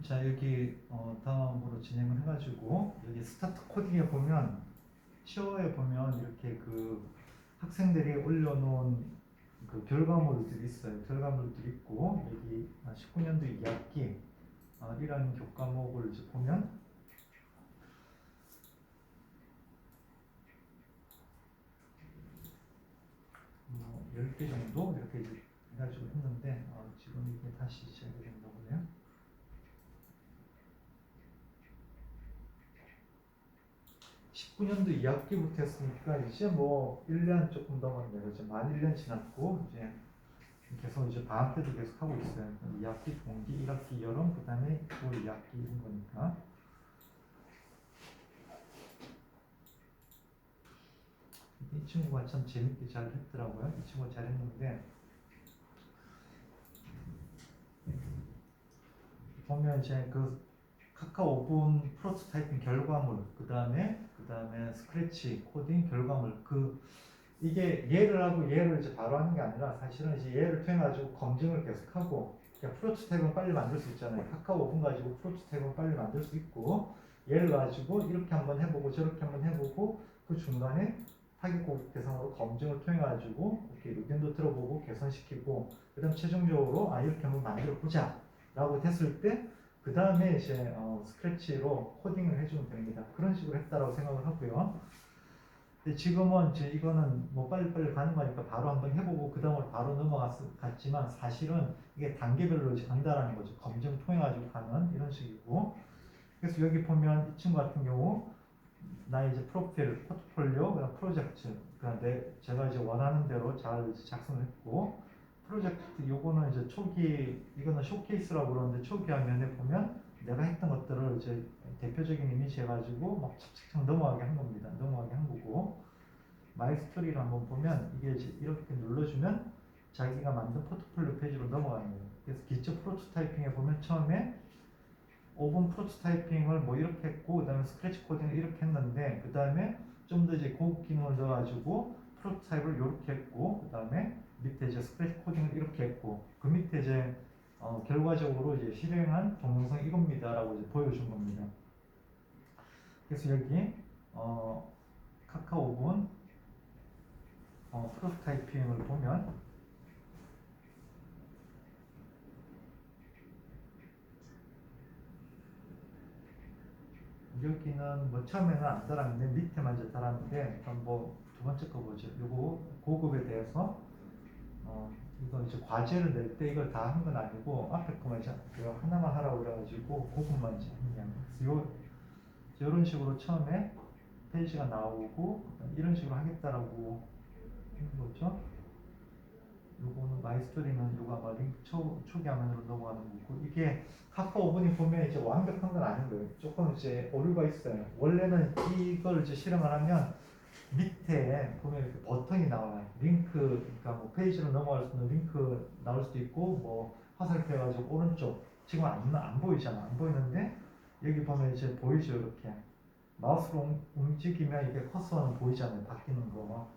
자, 여기 다음으로 진행을 해가지고 여기 스타트 코딩에 보면 시어에 보면 이렇게 그 학생들이 올려놓은 그 결과물들이 있어요. 결과물들이 있고 여기 19년도 2학기 이라는 교과목을 이제 보면 10개 정도 이렇게 이제 해가지고 했는데 지금 이게 다시 시작이 된다고 그래요. 19년도 2학기부터 했으니까 이제 뭐 1년 조금 넘었네요. 이제 만 1년 지났고 이제 계속 이제 방학 때도 계속 하고 있어요. 2학기 동기, 1학기 여름, 그 다음에 또 2학기 이런 거니까. 이 친구가 참 재밌게 잘 했더라고요. 이 친구가 잘 했는데 보면 이제 그 카카오 오븐 프로토타이핑 결과물, 그 다음에 스크래치 코딩 결과물, 이게 얘를 하고 얘를 이제 바로 하는 게 아니라 사실은 이제 얘를 통해 가지고 검증을 계속하고, 그러니까 프로토타입은 빨리 만들 수 있잖아요. 카카오 오븐 가지고 프로토타입은 빨리 만들 수 있고, 얘를 가지고 이렇게 한번 해보고 저렇게 한번 해보고 그 중간에 타깃 고객 대상으로 검증을 통해 가지고 이렇게 의견도 들어보고 개선시키고, 그다음 최종적으로 이렇게 한번 만들어 보자 라고 됐을 때 그 다음에 이제 스크래치로 코딩을 해주면 됩니다. 그런 식으로 했다라고 생각을 하고요. 근데 지금은 이제 이거는 뭐 빨리빨리 가는 거니까 바로 한번 해보고 그 다음으로 바로 넘어갔지만 사실은 이게 단계별로 이제 간다라는 거죠. 검증 통해 가지고 가는 이런 식이고. 그래서 여기 보면 이 친구 같은 경우 나의 이제 프로필, 포트폴리오, 프로젝트, 그러니까 제가 이제 원하는 대로 잘 작성을 했고, 프로젝트 요거는 이제 초기, 이거는 쇼케이스라고 그러는데 초기 화면에 보면 내가 했던 것들을 이제 대표적인 이미지 해가지고 막 착착착 넘어가게 한 겁니다. 넘어가게 한 거고, 마이 스토리를 한번 보면 이게 이제 이렇게 눌러주면 자기가 만든 포트폴리오 페이지로 넘어가는 거예요. 그래서 기초 프로토타이핑에 보면 처음에 오븐 프로토타이핑을 뭐 이렇게 했고, 그 다음에 스크래치 코딩을 이렇게 했는데, 그 다음에 좀 더 이제 고급 기능을 넣어가지고 프로토타입을 이렇게 했고, 그 다음에 밑에 이제 스크래치 코딩을 이렇게 했고, 그 밑에 이제 결과적으로 이제 실행한 동영상 이겁니다라고 이제 보여준 겁니다. 그래서 여기 카카오 오븐 프로토타이핑을 보면 여기는 뭐 처음에는 안 달았는데 밑에만 이제 달았는데, 그럼 뭐 두 번째 거 보죠. 요거 고급에 대해서 이거 이제 과제를 낼 때 이걸 다 한 건 아니고 앞에 거만 이제 하나만 하라고 그래가지고 고급만 이제 했냐. 그래서 이런 식으로 처음에 페이지가 나오고 이런 식으로 하겠다라고 한 거죠. 요거는 마이스토리는 요거 아마 링크 초기 화면으로 넘어가는 거고, 이게 카카오 오븐이 보면 이제 완벽한 건 아닌 거예요. 조금 이제 오류가 있어요. 원래는 이걸 이제 실행을 하면 밑에 보면 이렇게 버튼이 나와요. 링크, 그러니까 뭐 페이지로 넘어갈 수 있는 링크 나올 수도 있고, 뭐 화살표 해가지고 오른쪽, 지금 안 보이잖아. 안 보이는데 여기 보면 이제 보이죠. 이렇게 마우스로 움직이면 이게 커서는 보이잖아요. 바뀌는 거.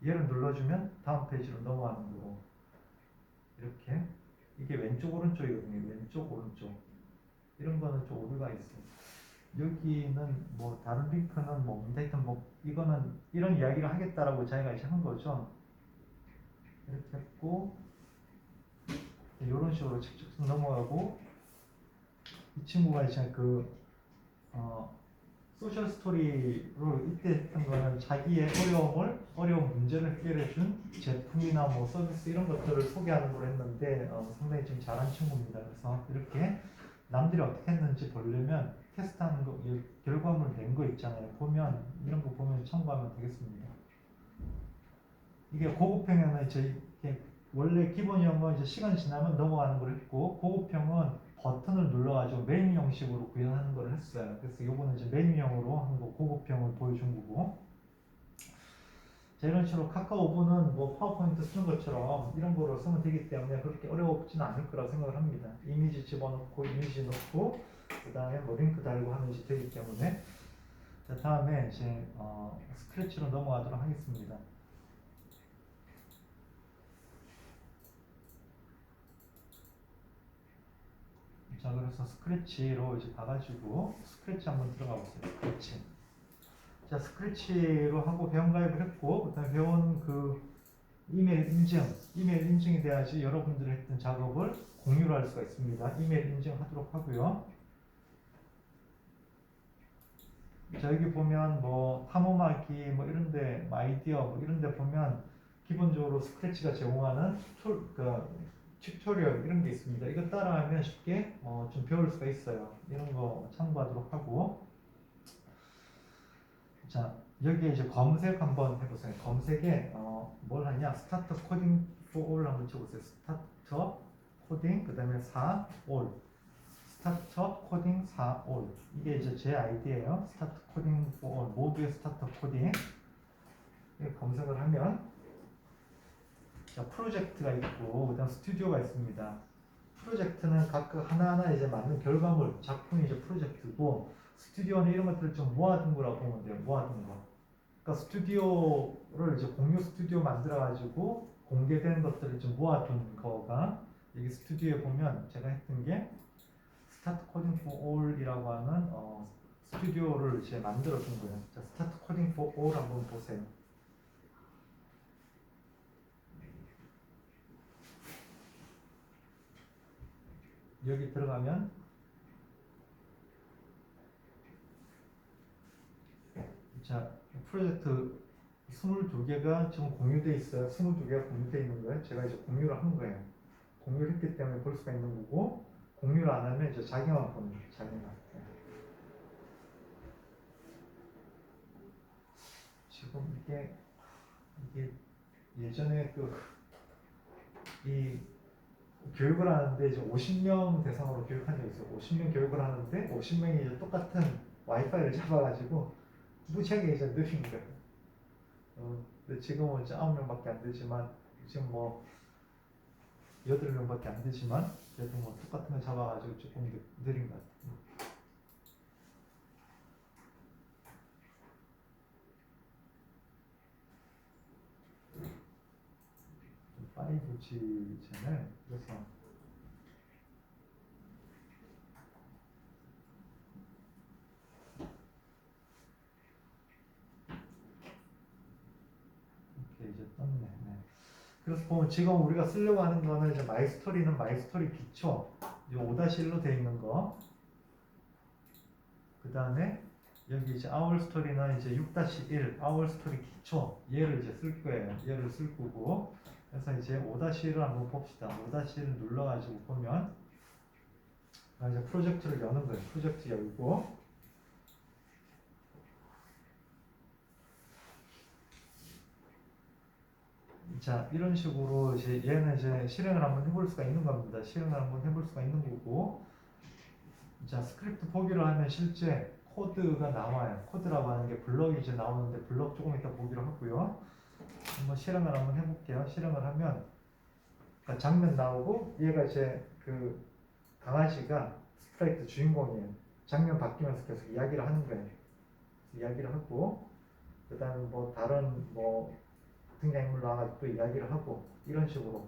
얘를 눌러주면 다음 페이지로 넘어가는 거고, 이렇게 이게 왼쪽 오른쪽이거든요. 왼쪽 오른쪽 이런 거는 좀 오류가 있어요. 여기는 뭐 다른 링크는 뭐 하여튼 뭐 이거는 이런 이야기를 하겠다라고 자기가 이제 한 거죠. 이렇게 했고 이런 식으로 쭉쭉 넘어가고, 이 친구가 이제 소셜 스토리로 이때 했던 거는 자기의 어려운 문제를 해결해준 제품이나 뭐 서비스 이런 것들을 소개하는 걸 했는데 상당히 좀 잘한 친구입니다. 그래서 이렇게 남들이 어떻게 했는지 보려면 테스트하는 거, 결과물 낸 거 있잖아요. 보면 이런 거 보면 참고하면 되겠습니다. 이게 고급형에는 이제 원래 기본형은 이제 시간 지나면 넘어가는 걸 했고, 고급형은 버튼을 눌러가지고 메뉴 형식으로 구현하는 걸 했어요. 그래서 요거는 이제 메뉴형으로 한 거, 고급형을 보여준 거고. 자, 이런 식으로 카카오 오븐은 뭐 파워포인트 쓰는 것처럼 이런 거로 쓰면 되기 때문에 그렇게 어려웠지는 않을 거라고 생각을 합니다. 이미지 집어넣고, 이미지 넣고, 그 다음에 뭐 링크 달고 하면 이제 되기 때문에. 자, 다음에 이제 스크래치로 넘어가도록 하겠습니다. 자, 그래서 스크래치로 이제 가가지고 스크래치 한번 들어가 보세요. 스크래치. 자, 스크래치로 하고 회원 가입을 했고, 그다음에 회원 그 이메일 인증이 돼야지 여러분들이 했던 작업을 공유를 할 수가 있습니다. 이메일 인증하도록 하고요. 자, 여기 보면 뭐 탐험하기 뭐 이런데 아이디어 뭐 이런데 보면 기본적으로 스크래치가 제공하는 튜토리얼 이런 게 있습니다. 이거 따라하면 쉽게 좀 배울 수가 있어요. 이런 거 참고하도록 하고, 자, 여기에 이제 검색 한번 해보세요. 검색에 뭘 하냐? 스타트 코딩 for all 한번 쳐보세요. 스타트 코딩 그다음에 4 all. 스타트 코딩 4 all. 이게 이제 제 아이디예요. 스타트 코딩 for all. 모두의 스타트 코딩. 검색을 하면 자, 프로젝트가 있고 그다음 스튜디오가 있습니다. 프로젝트는 각각 하나하나 이제 만든 결과물, 작품이 이제 프로젝트고, 스튜디오는 이런 것들을 좀 모아둔 거라고 보면 돼요. 모아둔 거. 그러니까 스튜디오를 이제 공유 스튜디오 만들어 가지고 공개된 것들을 좀 모아둔 거가 여기 스튜디오에 보면 제가 했던 게 스타트 코딩 for all이라고 하는 스튜디오를 이제 만들어 둔 거예요. 자, 스타트 코딩 for all 한번 보세요. 여기 들어가면 자, 프로젝트 22개가 지금 공유되어 있어요. 22개가 공유되어 있는 거예요. 제가 이제 공유를 한 거예요. 공유를 했기 때문에 볼 수가 있는 거고, 공유를 안 하면 이제 자기만 보는 거예요. 자기만. 지금 이게 예전에 이 교육을 하는데 이제 50명 대상으로 교육한 적이 있어요. 50명 교육을 하는데 50명이 이제 똑같은 와이파이를 잡아가지고 무지하게 이제 느린 거예요. 근데 지금은 이제 9명밖에 안 되지만, 지금 뭐 8명밖에 안 되지만, 그래도 뭐 똑같은 거 잡아가지고 조금 느린 것 같아요. 5G잖아요. 그래서 이렇게 이제 떴네. 네. 그래서 보면 지금 우리가 쓰려고 하는 거는 이제 마이스토리는 마이스토리 기초, 이 5-1로 되어 있는 거. 그 다음에 여기 이제 our story는 이제 6-1 our story 기초, 얘를 이제 쓸 거예요. 얘를 쓸 거고. 그래서 이제 5-1을 한번 봅시다. 5-1을 눌러가지고 보면 이제 프로젝트를 여는 거예요. 프로젝트 열고, 자, 이런 식으로 이제 얘는 이제 실행을 한번 해볼 수가 있는 겁니다. 실행을 한번 해볼 수가 있는 거고, 자, 스크립트 보기로 하면 실제 코드가 나와요. 코드라고 하는 게 블럭이 이제 나오는데, 블럭 조금 이따 보기로 하고요. 한번 실행을 한번 해볼게요. 실행을 하면 그러니까 장면 나오고, 얘가 이제 그 강아지가 스프라이트 주인공이에요. 장면 바뀌면서 계속 이야기를 하는 거예요. 이야기를 하고, 그 다음에 뭐 다른 뭐 등장인물 나와가지고 또 이야기를 하고, 이런 식으로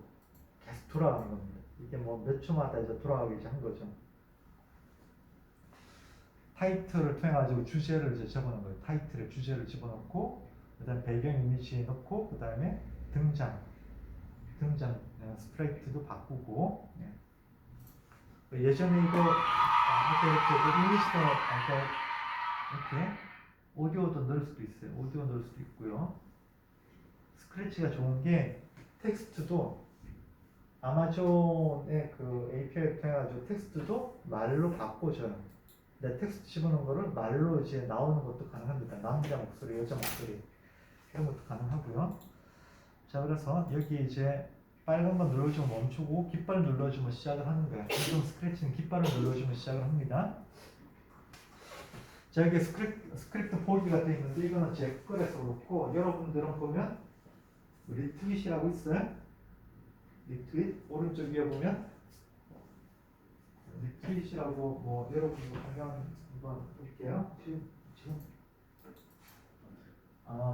계속 돌아가는 겁니다. 이게 뭐 몇 초마다 이제 돌아가기 이제 한 거죠. 타이틀을 통해 가지고 주제를 이제 적어놓은 거예요. 타이틀에 주제를 집어넣고, 그다음 배경 이미지 넣고, 그다음에 등장 스프레이트도 바꾸고. 예전에 이거 아까 이렇게 이미지도 이렇게 오디오도 넣을 수도 있어요. 오디오 넣을 수도 있고요. 스크래치가 좋은 게 텍스트도 아마존의 그 API를 통해 가지고 텍스트도 말로 바꿔줘요. 내 텍스트 집어넣은 거를 말로 이제 나오는 것도 가능합니다. 남자 목소리, 여자 목소리 이런 것도 가능하고요. 자, 그래서 여기 이제 빨간 거 눌러주면 멈추고, 깃발 눌러주면 시작을 하는 거예요. 지금 스크래치는 깃발을 눌러주면 시작을 합니다. 자, 여기 스크립트 보기가 되어 있는데, 이거는 제 거에서 그렇고, 여러분들은 보면 리트윗이라고 있어요. 리트윗 오른쪽 위에 보면 리트윗이라고 뭐 여러분들 방향 한번 볼게요. 지금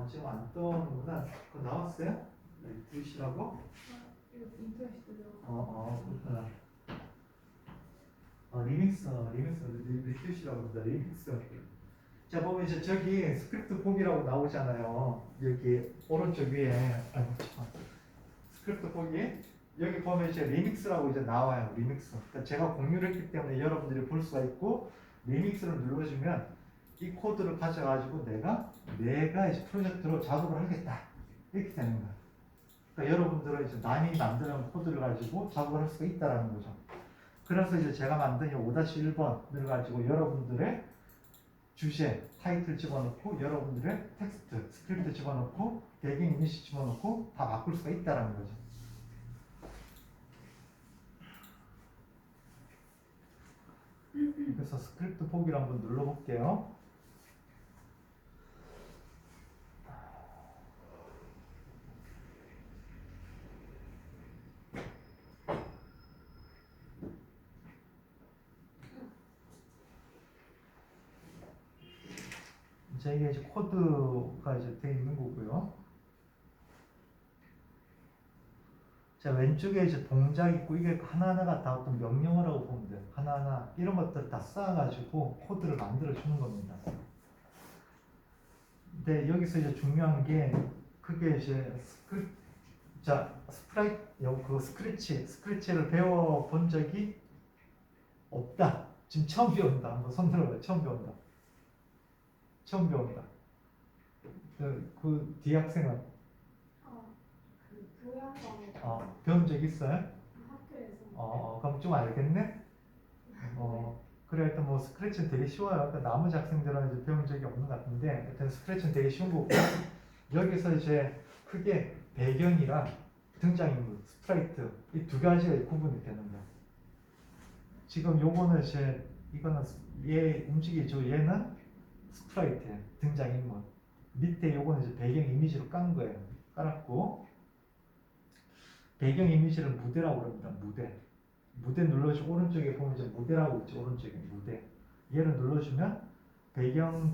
지금 안 떠오는구나. 그거 나왔어요? 리트윗이라고? 이거 인터넷 들어. 그렇구나. 리듀시라고 합니다. 리믹스. 자, 보면 이제 저기 스크립트 보기라고 나오잖아요. 여기 오른쪽 위에. 아이고, 참. 스크립트 보기. 여기 보면 이제 리믹스라고 이제 나와요. 리믹스. 그러니까 제가 공유를 했기 때문에 여러분들이 볼 수가 있고, 리믹스를 눌러주면 이 코드를 가져가지고 내가 이제 프로젝트로 작업을 하겠다. 이렇게 되는 거야. 그러니까 여러분들은 이제 남이 만드는 코드를 가지고 작업을 할 수가 있다라는 거죠. 그래서 이제 제가 만든 이 5-1번을 가지고 여러분들의 주제, 타이틀 집어넣고 여러분들의 텍스트, 스크립트 집어넣고 배경 이미지 집어넣고 다 바꿀 수가 있다라는 거죠. 그래서 스크립트 보기를 한번 눌러볼게요. 자, 이게 이제 코드가 이제 되어 있는 거고요. 자, 왼쪽에 이제 동작 있고 이게 하나하나가 다 어떤 명령어 라고 보면 돼요. 하나하나 이런 것들 다 쌓아가지고 코드를 만들어 주는 겁니다. 근데 여기서 이제 중요한 게 그게 이제 스크래치를 배워본 적이 없다. 지금 처음 배운다. 한번 손 들어봐요. 처음 배운다. 처음 배운다. 그 뒤학생은 그 교양과에 배운 적 있어요? 학교에서 그럼 좀 알겠네? 그래, 하여튼 뭐 스크래치는 되게 쉬워요. 그러니까 나머지 학생들은 이제 배운 적이 없는 것 같은데, 하여튼 스크래치는 되게 쉬운 거고, 여기서 이제 크게 배경이랑 등장인물, 스프라이트, 이 두 가지가 구분이 되는 거예요. 지금 요거는 이제, 이거는 얘 움직이죠. 얘는 스프라이트예요. 등장인물. 밑에 요거는 이제 배경 이미지로 깐 거예요. 깔았고, 배경 이미지를 무대라고 합니다. 무대 눌러주고 오른쪽에 보면 이제 무대라고 있죠. 오른쪽에 무대. 얘를 눌러주면 배경에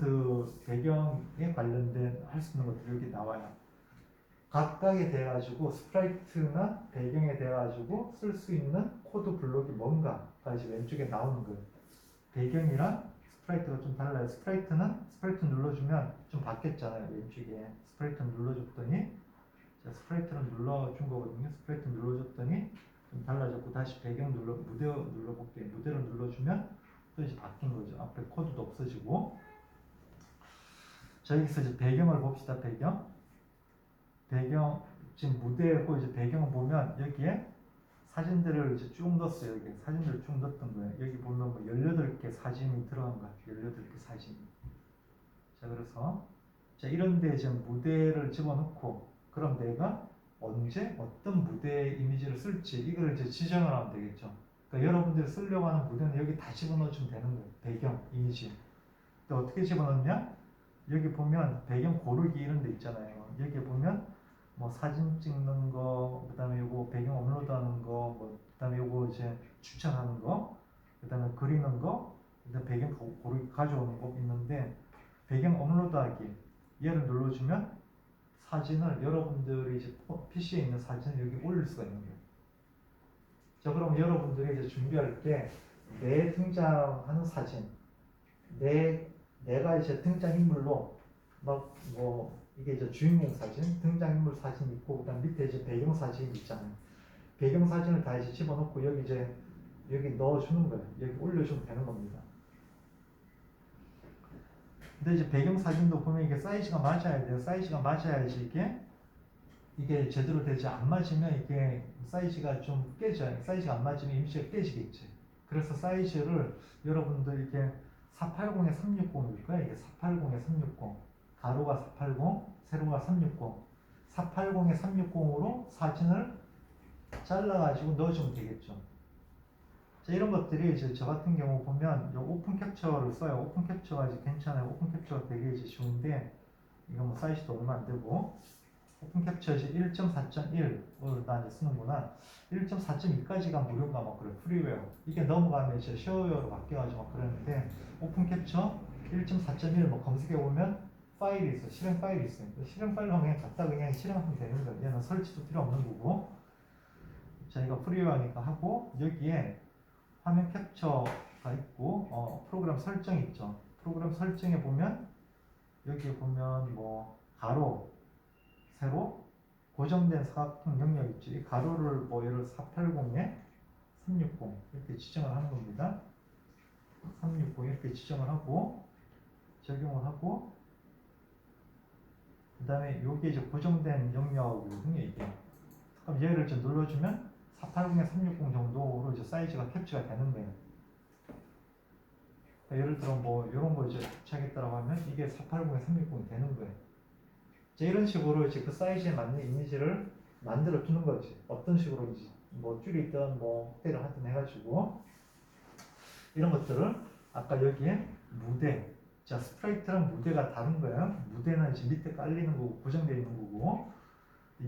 관련된 할 수 있는 것들이 여기 나와요. 각각에 대해 가지고 스프라이트나 배경에 대해 가지고 쓸 수 있는 코드 블록이 뭔가가 이제 왼쪽에 나오는 거예요. 배경이랑 스프라이트가 좀 달라요. 스프라이트 눌러주면 좀 바뀌었잖아요. 왼쪽에 스프라이트 눌러줬더니 스프라이트를 눌러준 거거든요. 스프라이트 눌러줬더니 좀 달라졌고 다시 무대 눌러볼게요. 무대를 눌러주면 또 이제 바뀐 거죠. 앞에 코드도 없어지고. 자, 여기서 이제 배경을 봅시다. 배경 지금 무대고 이제 배경을 보면 여기에 사진들을 이제 쭉 넣었어요. 여기 사진들을 쭉 넣었던 거예요. 여기 보면 뭐 18개 사진이 들어간 것 같아요. 18개 사진. 자, 그래서 자, 이런데 지금 무대를 집어넣고 그럼 내가 언제 어떤 무대 이미지를 쓸지 이걸 이제 지정을 하면 되겠죠. 그러니까 여러분들이 쓰려고 하는 무대는 여기 다 집어넣어주면 되는 거예요. 배경 이미지. 또 어떻게 집어넣냐? 여기 보면 배경 고르기 이런 데 있잖아요. 여기 보면 뭐 사진 찍는 거, 그다음에 요거 배경 업로드하는 거, 뭐 그다음에 요거 이제 추천하는 거, 그다음에 그리는 거, 그다음에 배경 고르기 가져오는 거 있는데 배경 업로드하기 얘를 눌러주면 사진을 여러분들이 이제 PC에 있는 사진을 여기 올릴 수가 있는 거예요. 자, 그럼 여러분들이 이제 준비할 때 내 등장하는 사진, 내가 이제 등장인물로 막 뭐 이게 이제 주인공 사진, 등장인물 사진 있고 그다음 밑에 이제 배경 사진 있잖아요. 배경 사진을 다 이제 집어넣고 여기 넣어주는 거예요. 여기 올려주면 되는 겁니다. 근데 이제 배경 사진도 보면 이게 사이즈가 맞아야 돼요. 사이즈가 맞아야지 이게 제대로 되지 안 맞으면 이게 사이즈가 좀 깨져요. 사이즈가 안 맞으면 이미지가 깨지겠지. 그래서 사이즈를 여러분들 이게 480에 360일 거야. 이게 480에 360. 가로가 480, 세로가 360. 480에 360으로 사진을 잘라가지고 넣어주면 되겠죠. 자, 이런 것들이 이제 저 같은 경우 보면 요 오픈 캡처를 써요. 오픈 캡처가 이제 괜찮아요. 오픈 캡처가 되게 이제 좋은데 이거 뭐 사이즈도 얼마 안 되고 오픈 캡처 이제 1.4.1을 나 이제 쓰는구나. 1.4.2까지가 무료인가 막 그래. 프리웨어. 이게 넘어가면 이제 쉐어웨어로 바뀌어가지고 막 그러는데 오픈 캡처 1.4.1 뭐 검색해 보면 파일이 있어. 실행 파일이 있어요. 실행 파일로 그냥 갖다 그냥 실행하면 되는 거예요. 얘는 설치도 필요 없는 거고. 자, 이거 프리웨어니까 하고 여기에 화면 캡처 있고 프로그램 설정 있죠. 프로그램 설정에 보면 여기 보면 뭐 가로, 세로, 고정된 사각형 영역 있죠. 이 가로를 뭐 예를 480에 360 이렇게 지정을 하는 겁니다. 360 이렇게 지정을 하고 적용을 하고 그 다음에 요게 이제 고정된 영역이거든요. 이게 그럼 얘를 이제 눌러주면 480에 360 정도로 이제 사이즈가 캡처가 되는 거예요. 그러니까 예를 들어 뭐 이런 거 이제 캡처하겠다라고 하면 이게 480에 360이 되는 거예요. 이제 이런 식으로 이제 그 사이즈에 맞는 이미지를 만들어 주는 거지. 어떤 식으로인지 뭐 줄이든 뭐 확대를 하든 해가지고 이런 것들을 아까 여기에 무대, 자 스프라이트랑 무대가 다른 거예요. 무대는 이제 밑에 깔리는 거고 고정되어 있는 거고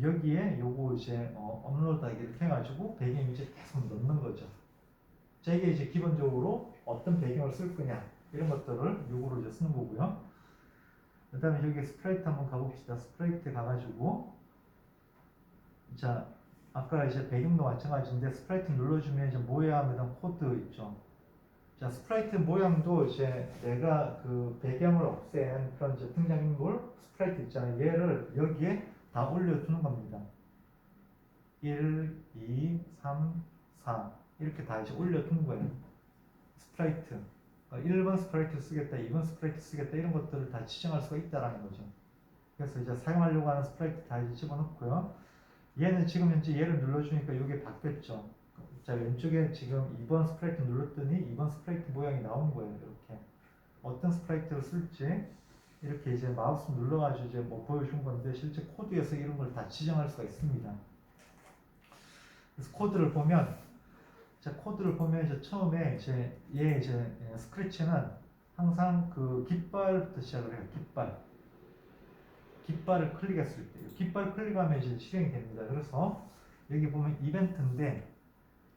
여기에 요거 이제 업로드하기 이렇게 해가지고 배경 이미지 계속 넣는 거죠. 자 이게 이제 기본적으로 어떤 배경을 쓸 거냐 이런 것들을 요거로 이제 쓰는 거고요. 그 다음에 여기 스프라이트 한번 가봅시다. 스프라이트 가가지고 자 아까 이제 배경도 마찬가지인데 스프라이트 눌러주면 이제 모양이나 코드 있죠. 자 스프라이트 모양도 이제 내가 그 배경을 없앤 그런 이제 등장인물 스프라이트 있잖아요. 얘를 여기에 다 올려두는 겁니다. 1, 2, 3, 4 이렇게 다 이제 올려둔 거예요. 스프라이트 1번 스프라이트 쓰겠다, 2번 스프라이트 쓰겠다 이런 것들을 다 지정할 수가 있다라는 거죠. 그래서 이제 사용하려고 하는 스프라이트 다 이제 집어넣고요. 얘는 지금 현재 얘를 눌러주니까 이게 바뀌었죠. 자 왼쪽에 지금 2번 스프라이트 눌렀더니 2번 스프라이트 모양이 나온 거예요. 이렇게 어떤 스프라이트를 쓸지 이렇게 이제 마우스 눌러가지고 이제 뭐 보여준 건데 실제 코드에서 이런 걸 다 지정할 수가 있습니다. 그래서 코드를 보면 자 코드를 보면 이제 처음에 이제 얘 이제 스크래치는 항상 그 깃발부터 시작을 해요. 깃발을 클릭했을 때 깃발 클릭하면 이제 실행이 됩니다. 그래서 여기 보면 이벤트인데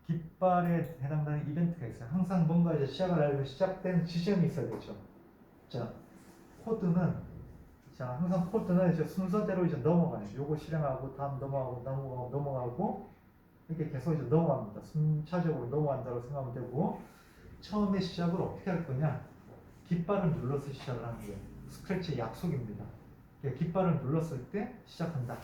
깃발에 해당되는 이벤트가 있어요. 항상 뭔가 이제 시작을 하려면 시작된 지점이 있어야 되죠. 자 코드는 자 항상 코드는 이제 순서대로 이제 넘어가요. 요거 실행하고 다음 넘어가고 이렇게 계속 이제 넘어갑니다. 순차적으로 넘어간다고 생각하면 되고 처음에 시작을 어떻게 할 거냐? 깃발을 눌러서 시작을 하는 거예요. 스크래치의 약속입니다. 깃발을 눌렀을 때 시작한다.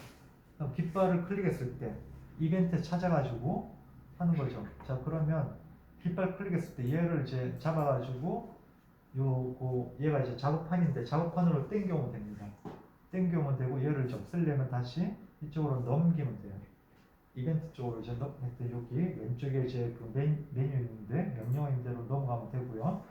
그럼 깃발을 클릭했을 때 이벤트 찾아가지고 하는 거죠. 자 그러면 깃발 클릭했을 때 얘를 이제 잡아가지고 요거 얘가 이제 작업판인데 작업판으로 당겨오면 됩니다. 당겨오면 되고 얘를 이제 없애려면 다시 이쪽으로 넘기면 돼요. 이벤트 쪽으로 이제 여기 왼쪽에 이제 그 메뉴 있는데 명령어인 대로 넘어가면 되고요.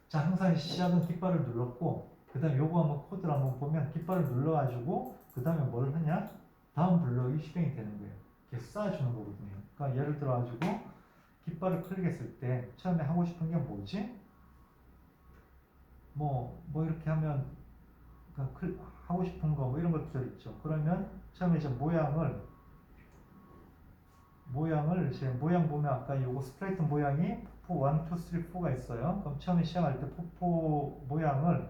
자 항상 시작은 깃발을 눌렀고 그 다음에 요거 한번 코드를 한번 보면 깃발을 눌러가지고 그 다음에 뭘 하냐 다음 블럭이 실행이 되는 거예요. 이렇게 쌓아주는 거거든요. 그러니까 예를 들어가지고 깃발을 클릭했을 때 처음에 하고 싶은 게 뭐지? 뭐 이렇게 하면 그러니까 하고 싶은 거 뭐 이런 것들 있죠. 그러면 처음에 이제 모양을 이제 모양 보면 아까 요거 스프라이트 모양이 포 1, 2, 3, 4가 있어요. 그럼 처음에 시작할 때 포포 모양을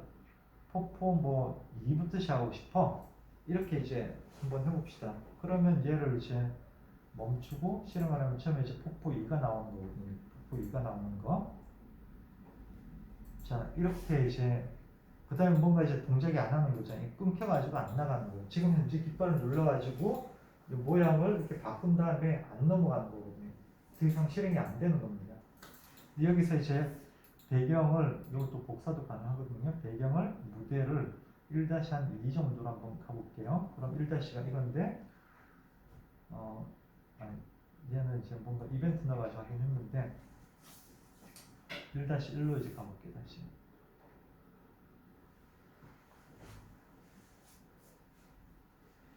포포 뭐 2부터 시작하고 싶어. 이렇게 이제 한번 해봅시다. 그러면 얘를 이제 멈추고 실행을 하면 처음에 이제 포포 2가 나오는 거거든요. 포포 2가 나오는 거. 자 이렇게 이제 그 다음에 뭔가 이제 동작이 안 하는 거죠. 끊겨가지고 안 나가는 거예요. 지금 현재 깃발을 눌러가지고 이 모양을 이렇게 바꾼 다음에 안 넘어가는 거거든요. 더 이상 실행이 안 되는 겁니다. 여기서 이제 배경을 이것도 복사도 가능하거든요. 배경을 무대를 1-2 정도로 한번 가볼게요. 그럼 1-가 이건데 아니, 얘는 이제 뭔가 이벤트 넣어가지고 하긴 했는데 1-1로 이제 가볼게요. 다시.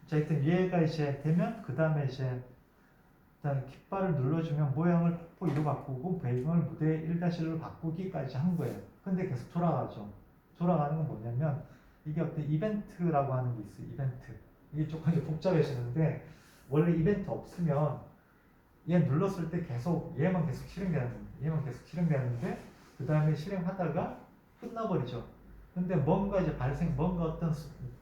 자, 일단 얘가 이제 되면 그 다음에 이제 일단 깃발을 눌러주면 모양을 포포 2로 바꾸고 배경을 무대 1-1로 바꾸기까지 한 거예요. 근데 계속 돌아가죠. 돌아가는 건 뭐냐면 이게 어떤 이벤트라고 하는 게 있어요. 이벤트. 이게 조금 이제 복잡해지는데 원래 이벤트 없으면 얘 눌렀을 때 계속 얘만 계속 실행되는 겁니다. 얘만 계속 실행되는데 그 다음에 실행하다가 끝나버리죠. 근데 뭔가 이제 뭔가 어떤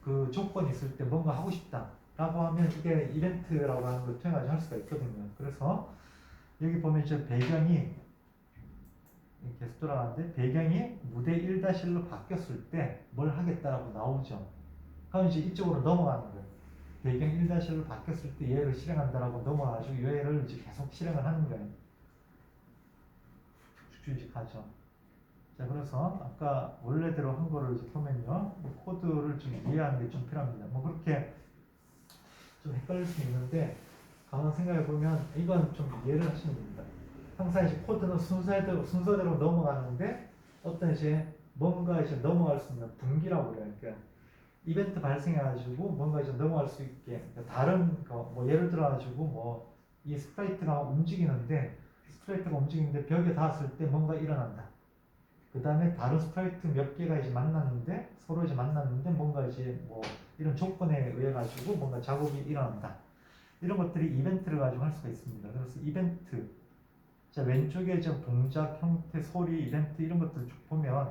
그 조건이 있을 때 뭔가 하고 싶다 라고 하면 이게 이벤트라고 하는 걸 통해 가지고 할 수가 있거든요. 그래서 여기 보면 이제 배경이 계속 돌아가는데 배경이 무대 1-1로 바뀌었을 때 뭘 하겠다라고 나오죠. 그럼 이제 이쪽으로 넘어가는 거예요. 배경 1-1로 바뀌었을 때 얘를 실행한다라고 넘어가지고 얘를 이제 계속 실행을 하는 거예요. 쭉쭉쭉 가죠. 자, 그래서 아까 원래대로 한 거를 이제 보면요, 이 코드를 좀 이해하는 게 좀 필요합니다. 뭐 그렇게 좀 헷갈릴 수 있는데 가만 생각해 보면 이건 좀 이해를 하시면 됩니다. 항상 이제 코드는 순서대로 넘어가는데 어떤 이제 뭔가 이제 넘어갈 수 있는 분기라고 그래요. 그러니까 이벤트 발생해가지고 뭔가 이제 넘어갈 수 있게, 그러니까 다른 거, 뭐 예를 들어가지고 뭐 이 스프라이트가 움직이는데 벽에 닿았을 때 뭔가 일어난다. 그 다음에 다른 스프라이트 몇 개가 이제 만났는데 서로 이제 만났는데 뭔가 이제 뭐 이런 조건에 의해 가지고 뭔가 작업이 일어난다. 이런 것들이 이벤트를 가지고 할 수가 있습니다. 그래서 이벤트, 자 왼쪽에 이제 동작, 형태, 소리, 이벤트 이런 것들 쭉 보면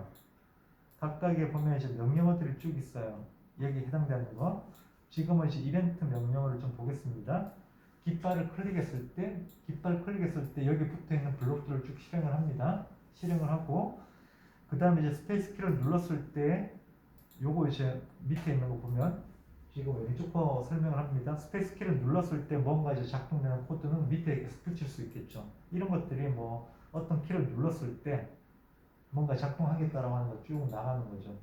각각에 보면 이제 명령어들이 쭉 있어요. 여기 해당되는 거. 지금은 이제 이벤트 명령어를 좀 보겠습니다. 깃발 클릭했을 때 여기 붙어 있는 블록들을 쭉 실행을 합니다. 실행을 하고 그 다음에 이제 스페이스 키를 눌렀을 때 요거 이제 밑에 있는 거 보면 지금 왼쪽 거 설명을 합니다. 스페이스 키를 눌렀을 때 뭔가 이제 작동되는 코드는 밑에 계속 붙일 수 있겠죠. 이런 것들이 뭐 어떤 키를 눌렀을 때 뭔가 작동하겠다라고 하는 거 쭉 나가는 거죠.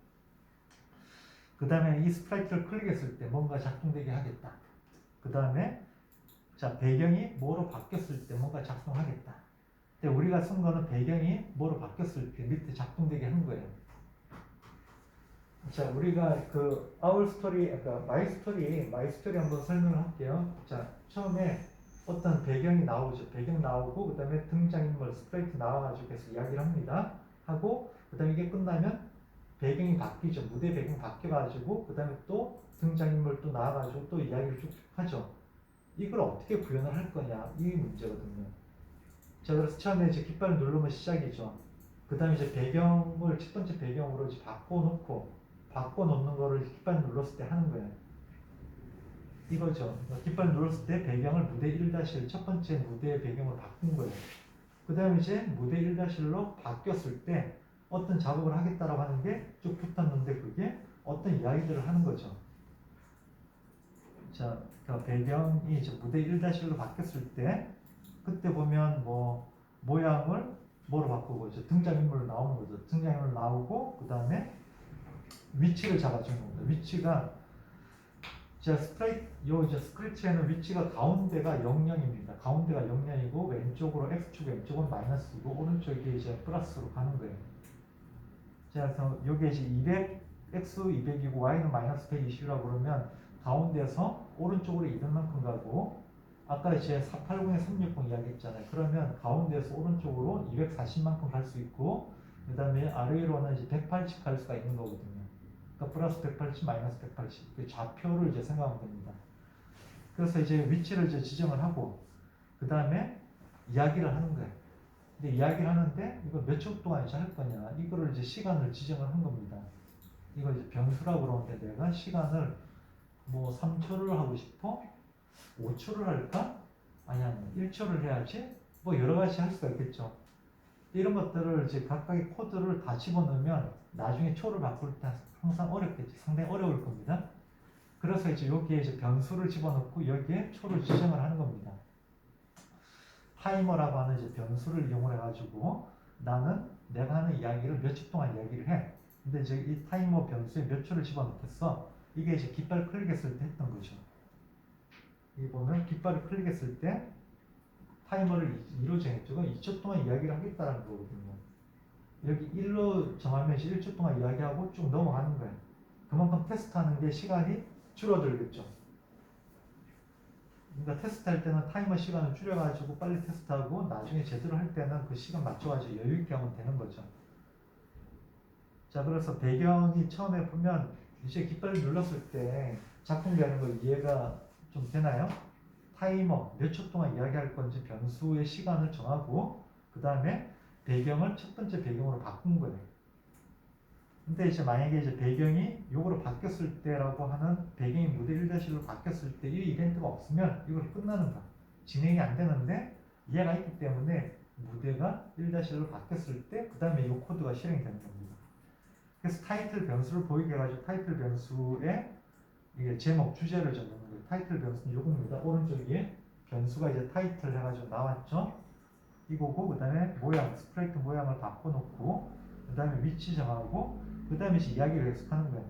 그 다음에 이 스프라이트를 클릭했을 때 뭔가 작동되게 하겠다. 그 다음에 자 배경이 뭐로 바뀌었을 때 뭔가 작동하겠다. 근데 우리가 쓴 거는 배경이 뭐로 바뀌었을 때 밑에 작동되게 한 거예요. 자, 우리가 그 our story, 그러니까 my story 한번 설명을 할게요. 자, 처음에 어떤 배경이 나오죠. 배경 나오고 그다음에 등장인물 스프레이트 나와가지고 계속 이야기를 합니다. 하고 그다음에 이게 끝나면 배경이 바뀌죠. 무대 배경 바뀌어가지고 그다음에 또 등장인물 또 나와가지고 또 이야기를 쭉 하죠. 이걸 어떻게 구현을 할 거냐 이 문제거든요. 자, 그래서 처음에 이제 깃발을 누르면 시작이죠. 그 다음에 이제 배경을 첫 번째 배경으로 이제 바꿔놓는 거를 깃발 눌렀을 때 하는 거예요. 이거죠. 깃발 눌렀을 때 배경을 무대 1-1 첫 번째 무대의 배경으로 바꾼 거예요. 그 다음에 이제 무대 1-1로 바뀌었을 때 어떤 작업을 하겠다라고 하는 게 쭉 붙었는데 그게 어떤 이야기들을 하는 거죠. 자, 그러니까 배경이 이제 무대 1-1로 바뀌었을 때 그때 보면 뭐 모양을 뭐로 바꾸고 이제 등장인물로 나오는 거죠. 등장인물 나오고 그 다음에 위치를 잡아주는 겁니다. 위치가 자 이제 스크래치에는 위치가 가운데가 00입니다. 가운데가 00이고 왼쪽으로 x축 왼쪽은 마이너스고 오른쪽이 이제 플러스로 가는 거예요. 자, 그래서 여기 이제 200 x 200이고 y는 마이너스 120이라고 그러면 가운데에서 오른쪽으로 이동 만큼 가고 아까 이제 480에 360 이야기했잖아요. 그러면 가운데에서 오른쪽으로 240만큼 갈 수 있고 그 다음에 아래로는 이제 180 갈 수가 있는 거거든요. 그러니까 플러스 180, 마이너스 180 그 좌표를 이제 생각하면 됩니다. 그래서 이제 위치를 이제 지정을 하고 그 다음에 이야기를 하는 거예요. 근데 이야기를 하는데 이거 몇 초 동안 이제 할 거냐 이거를 이제 시간을 지정을 한 겁니다. 이거 이제 변수라고 그러는데 내가 시간을 뭐 3초를 하고 싶어? 5초를 할까? 아니야 1초를 해야지? 뭐 여러 가지 할 수가 있겠죠. 이런 것들을 이제 각각의 코드를 다 집어넣으면 나중에 초를 바꿀 때 항상 어렵겠죠. 상당히 어려울 겁니다. 그래서 이제 여기에 이제 변수를 집어넣고 여기에 초를 지정을 하는 겁니다. 타이머라고 하는 이제 변수를 이용을 해가지고 나는 내가 하는 이야기를 몇 초 동안 이야기를 해. 근데 이제 이 타이머 변수에 몇 초를 집어넣겠어. 이게 이제 깃발 클릭했을 때 했던 거죠. 여기 보면 깃발을 클릭했을 때 타이머를 2로 정했죠. 2초 동안 이야기를 하겠다는 거거든요. 여기 1로 정하면 1초 동안 이야기하고 쭉 넘어가는 거예요. 그만큼 테스트하는 게 시간이 줄어들겠죠. 그러니까 테스트할 때는 타이머 시간을 줄여가지고 빨리 테스트하고 나중에 제대로 할 때는 그 시간 맞춰가지고 여유있게 하면 되는 거죠. 자, 그래서 배경이 처음에 보면 이제 깃발을 눌렀을 때 작동되는 거 이해가 좀 되나요? 타이머 몇 초 동안 이야기할 건지 변수의 시간을 정하고 그 다음에 배경을 첫 번째 배경으로 바꾼 거예요. 근데 이제 만약에 이제 배경이 요거로 바뀌었을 때라고 하는 배경이 무대 1-1로 바뀌었을 때 이 이벤트가 없으면 이걸 끝나는 거야. 진행이 안 되는데 얘가 있기 때문에 무대가 1-1로 바뀌었을 때 그 다음에 이 코드가 실행이 되는 겁니다. 그래서 타이틀 변수를 보이게 해가지고 타이틀 변수에 이게 제목 주제를 적는 거예요. 타이틀 변수는 요겁니다. 오른쪽 위에 변수가 이제 타이틀 해가지고 나왔죠. 이거고 그 다음에 모양 스프레이트 모양을 바꿔놓고 그 다음에 위치 정하고 그 다음에 이제 이야기를 계속하는 거예요.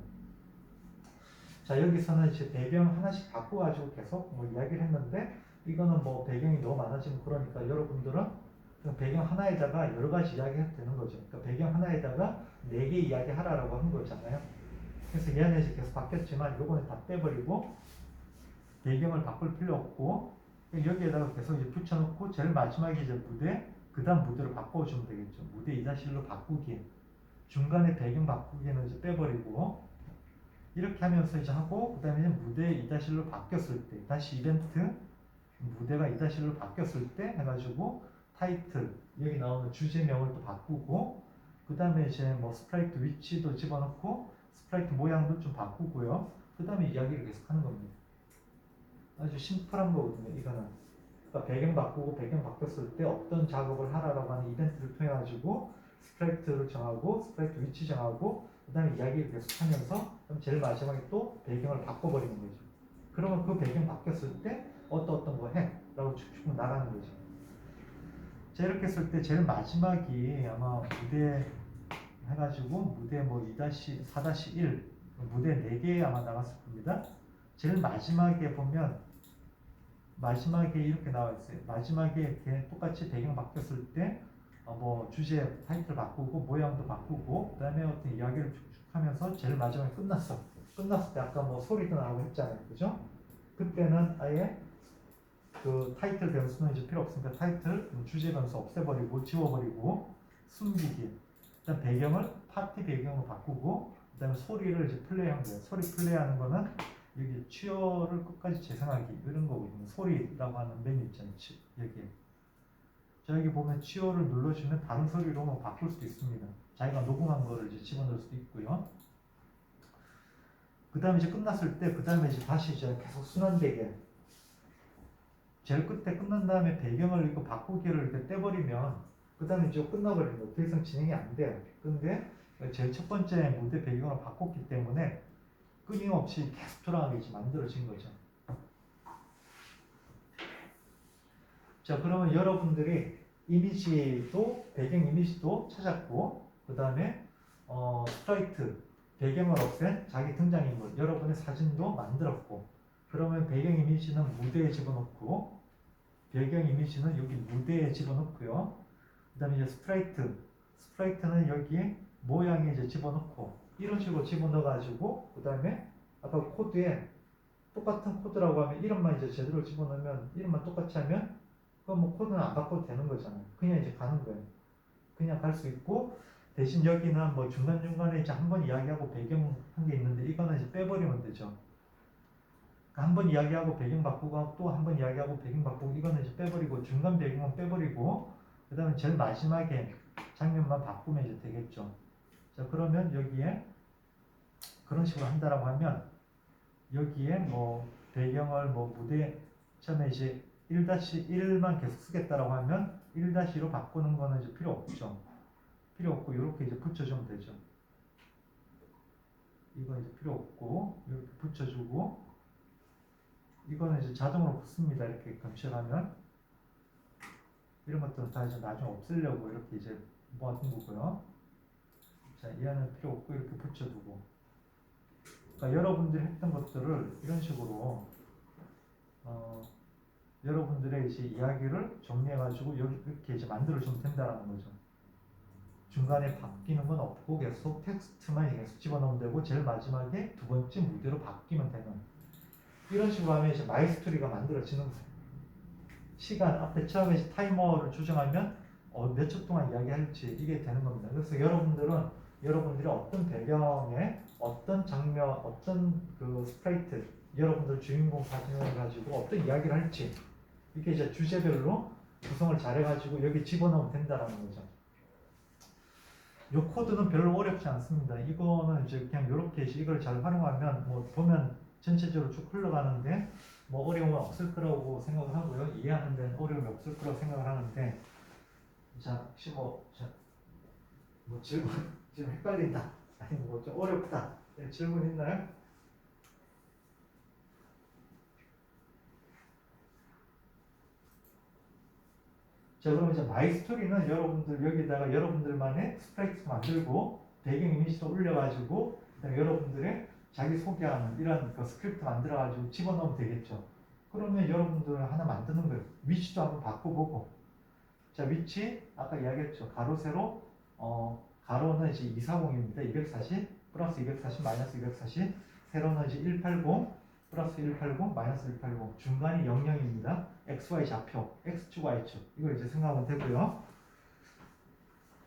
자 여기서는 이제 배경 하나씩 바꿔가지고 계속 뭐 이야기를 했는데 이거는 뭐 배경이 너무 많아지면 그러니까 여러분들은 그 배경 하나에다가 여러 가지 이야기해도 되는 거죠. 그러니까 배경 하나에다가 4개 이야기 하라라고 한 거잖아요. 그래서 얘는 이제 계속 바뀌었지만 요거는 다 빼버리고 배경을 바꿀 필요 없고 여기에다가 계속 이제 붙여놓고 제일 마지막에 이제 무대 그 다음 무대로 바꿔주면 되겠죠. 무대 2-1로 바꾸기 중간에 배경 바꾸기는 이제 빼버리고 이렇게 하면서 이제 하고 그 다음에 무대 2-1로 바뀌었을 때 다시 이벤트 무대가 2-1로 바뀌었을 때 해가지고 타이틀 여기 나오는 주제명을 또 바꾸고 그 다음에 이제 뭐 스프라이트 위치도 집어넣고 스프라이트 모양도 좀 바꾸고요. 그 다음에 이야기를 계속 하는 겁니다. 아주 심플한 거거든요. 이거는 그러니까 배경 바꾸고 배경 바뀌었을 때 어떤 작업을 하라고 하는 이벤트를 통해 가지고 스프라이트를 정하고 스프라이트 위치 정하고 그 다음에 이야기를 계속 하면서 그럼 제일 마지막에 또 배경을 바꿔버리는 거죠. 그러면 그 배경 바뀌었을 때 어떤 거 해? 라고 쭉쭉 나가는 거죠. 자 이렇게 했을 때 제일 마지막이 아마 무대 해가지고 무대 뭐 2-4-1 무대 4개 아마 나갔을 겁니다. 제일 마지막에 보면 마지막에 이렇게 나와 있어요. 마지막에 이렇게 똑같이 배경 바뀌었을 때 뭐 주제 타이틀 바꾸고 모양도 바꾸고 그 다음에 어떤 이야기를 쭉쭉 하면서 제일 마지막에 끝났어. 끝났을 때 아까 뭐 소리도 나오고 했잖아요. 그죠? 그때는 아예 그 타이틀 변수는 이제 필요 없으니까 타이틀 주제 변수 없애버리고 지워버리고 숨기기 일단 배경을 파티 배경으로 바꾸고 그 다음에 소리를 이제 플레이한 거예요. 소리 플레이하는 거는 여기 치어를 끝까지 재생하기 이런 거거든요. 소리라고 하는 메뉴 있잖아요. 여기 자 여기 보면 치어를 눌러주면 다른 소리로 뭐 바꿀 수도 있습니다. 자기가 녹음한 거를 이제 집어넣을 수도 있고요. 그 다음에 이제 끝났을 때 그 다음에 이제 다시 이제 계속 순환되게 제일 끝에 끝난 다음에 배경을 이거 바꾸기를 이렇게 떼버리면 그 다음에 이제 끝나버리는 거예요. 더 이상 진행이 안 돼요. 근데 제일 첫 번째 무대 배경을 바꿨기 때문에 끊임없이 계속 돌아가게 이제 만들어진 거죠. 자 그러면 여러분들이 이미지도 배경 이미지도 찾았고 그 다음에 스프라이트 배경을 없앤 자기 등장인물 여러분의 사진도 만들었고 그러면 배경 이미지는 무대에 집어넣고 배경 이미지는 여기 무대에 집어넣고요. 그 다음에 이제 스프라이트는 여기에 모양에 이제 집어넣고 이런 식으로 집어넣어 가지고 그 다음에 아까 코드에 똑같은 코드라고 하면 이름만 이제 제대로 집어넣으면 이름만 똑같이 하면 그럼 뭐 코드는 안 바꿔도 되는 거잖아요. 그냥 이제 가는 거예요. 그냥 갈 수 있고 대신 여기는 뭐 중간중간에 이제 한 번 이야기하고 배경 한 게 있는데 이거는 이제 빼버리면 되죠. 한 번 이야기하고 배경 바꾸고 또 한 번 이야기하고 배경 바꾸고 이거는 이제 빼버리고 중간 배경은 빼버리고 그 다음에 제일 마지막에 장면만 바꾸면 이제 되겠죠. 자 그러면 여기에 그런 식으로 한다라고 하면 여기에 뭐 배경을 뭐 무대 처음에 이제 1-1만 계속 쓰겠다라고 하면 1-2로 바꾸는 거는 이제 필요 없죠. 필요 없고 이렇게 이제 붙여주면 되죠. 이거 이제 필요 없고 이렇게 붙여주고 이거는 이제 자동으로 붙습니다. 이렇게 검색하면 이런 것들은 다 이제 나중에 없애려고 이렇게 이제 모아둔 거고요. 자 얘는 필요 없고 이렇게 붙여두고 그러니까 여러분들이 했던 것들을 이런 식으로 여러분들의 이제 이야기를 정리해가지고 이렇게 이제 만들어주면 된다는 거죠. 중간에 바뀌는 건 없고 계속 텍스트만 계속 집어넣으면 되고 제일 마지막에 두 번째 무대로 바뀌면 되는 이런 식으로 하면 이제 마이스토리가 만들어지는 거예요. 시간 앞에 처음에 이제 타이머를 조정하면 몇 초 동안 이야기할지 이게 되는 겁니다. 그래서 여러분들이 어떤 배경에 어떤 장면 어떤 그 스프레이트 여러분들 주인공 사진을 가지고 어떤 이야기를 할지 이렇게 이제 주제별로 구성을 잘해가지고 여기 집어넣으면 된다는 거죠. 이 코드는 별로 어렵지 않습니다. 이거는 이제 그냥 이렇게 이걸 잘 활용하면 뭐 보면 전체적으로 쭉 흘러가는데 뭐 어려움은 없을 거라고 생각을 하고요. 이해하는 데는 어려움이 없을 거라고 생각을 하는데 자, 혹시 뭐 질문 지금 헷갈린다. 아니면 뭐 좀 어렵다. 네, 질문 있나요? 자, 그럼 이제 마이스토리는 여러분들 여기다가 여러분들만의 스프레이트 만들고 배경 이미지도 올려가지고 그다음에 여러분들의 자기 소개하는 이런 그 스크립트 만들어가지고 집어넣으면 되겠죠. 그러면 여러분들 하나 만드는 거예요. 위치도 한번 바꿔보고. 자, 위치 아까 이야기했죠. 가로 세로 가로는 이제 240입니다. 240 플러스 240 마이너스 240 세로는 이제 180 플러스 180 마이너스 180 중간이 00입니다. XY 좌표 X축 Y축 이거 이제 생각하면 되고요.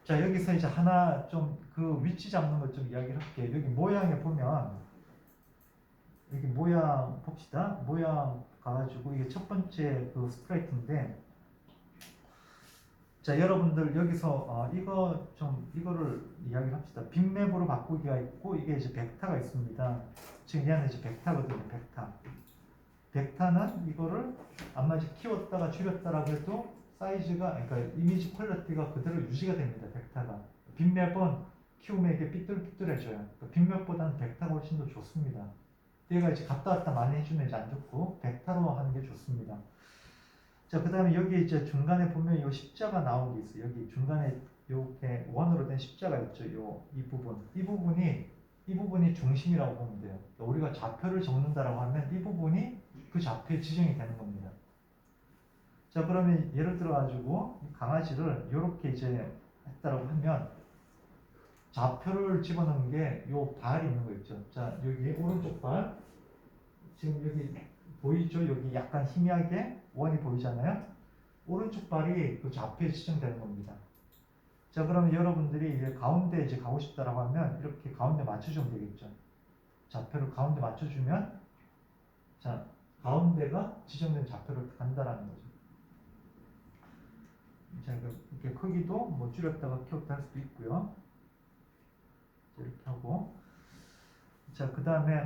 자, 여기서 이제 하나 좀 그 위치 잡는 것 좀 이야기를 할게요. 여기 모양에 보면 여기 모양 봅시다. 모양 가가지고 이게 첫 번째 그 스프레이트인데 자, 여러분들 여기서 이거를 이야기를 합시다. 빅맵으로 바꾸기가 있고 이게 이제 벡터가 있습니다. 지금 얘는 이제 벡터거든요. 벡터. 벡터는 이거를 아마 이제 키웠다가 줄였다라고 해도 사이즈가 그러니까 이미지 퀄리티가 그대로 유지가 됩니다. 벡터가. 빅맵은 키우면 이게 삐뚤삐뚤해져요. 그러니까 빅맵보다는 벡터가 훨씬 더 좋습니다. 얘가 이제 갔다 왔다 많이 해주면 이제 안 좋고 벡터로 하는 게 좋습니다. 자, 그 다음에 여기 이제 중간에 보면 이 십자가 나온 게 있어요. 여기 중간에 이렇게 원으로 된 십자가 있죠. 이 부분. 이 부분이 중심이라고 보면 돼요. 그러니까 우리가 좌표를 적는다라고 하면 이 부분이 그 좌표에 지정이 되는 겁니다. 자, 그러면 예를 들어 가지고 강아지를 이렇게 이제 했다라고 하면 좌표를 집어넣는 게 요 발이 있는 거 있죠. 자, 여기 오른쪽 발. 지금 여기 보이죠? 여기 약간 희미하게 원이 보이잖아요. 오른쪽 발이 그 좌표에 지정되는 겁니다. 자, 그러면 여러분들이 이제 가운데 이제 가고 싶다라고 하면 이렇게 가운데 맞춰주면 되겠죠. 좌표를 가운데 맞춰주면 자, 가운데가 지정된 좌표를 간다라는 거죠. 자, 이렇게 크기도 뭐 줄였다가 키웠다 할 수도 있고요. 자, 이렇게 하고 자, 그 다음에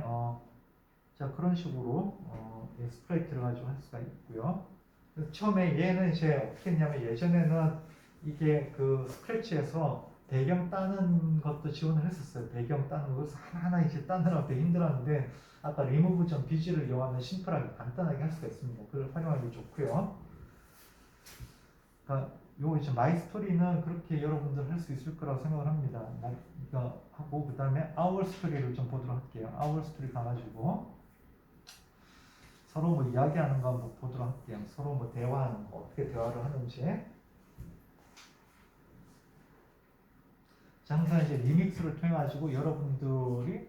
자, 그런 식으로 스프레이트를 가지고 할 수가 있고요. 처음에 얘는 이제 어떻게 했냐면 예전에는 이게 그 스크래치에서 배경 따는 것도 지원을 했었어요. 배경 따는 것을 하나하나 이제 따느라 되게 힘들었는데 아까 remove.bg를 이용하면 심플하게 간단하게 할 수가 있습니다. 그걸 활용하기 좋고요. 그러니까 요 이제 마이스토리는 그렇게 여러분들 할 수 있을 거라고 생각을 합니다. 이거 하고 그 다음에 our story를 좀 보도록 할게요. our story 가가지고 서로 뭐 이야기하는 거 한번 보도록 할게요. 서로 뭐 대화하는 거 어떻게 대화를 하는지. 자, 항상 이제 리믹스를 통해 가지고 여러분들이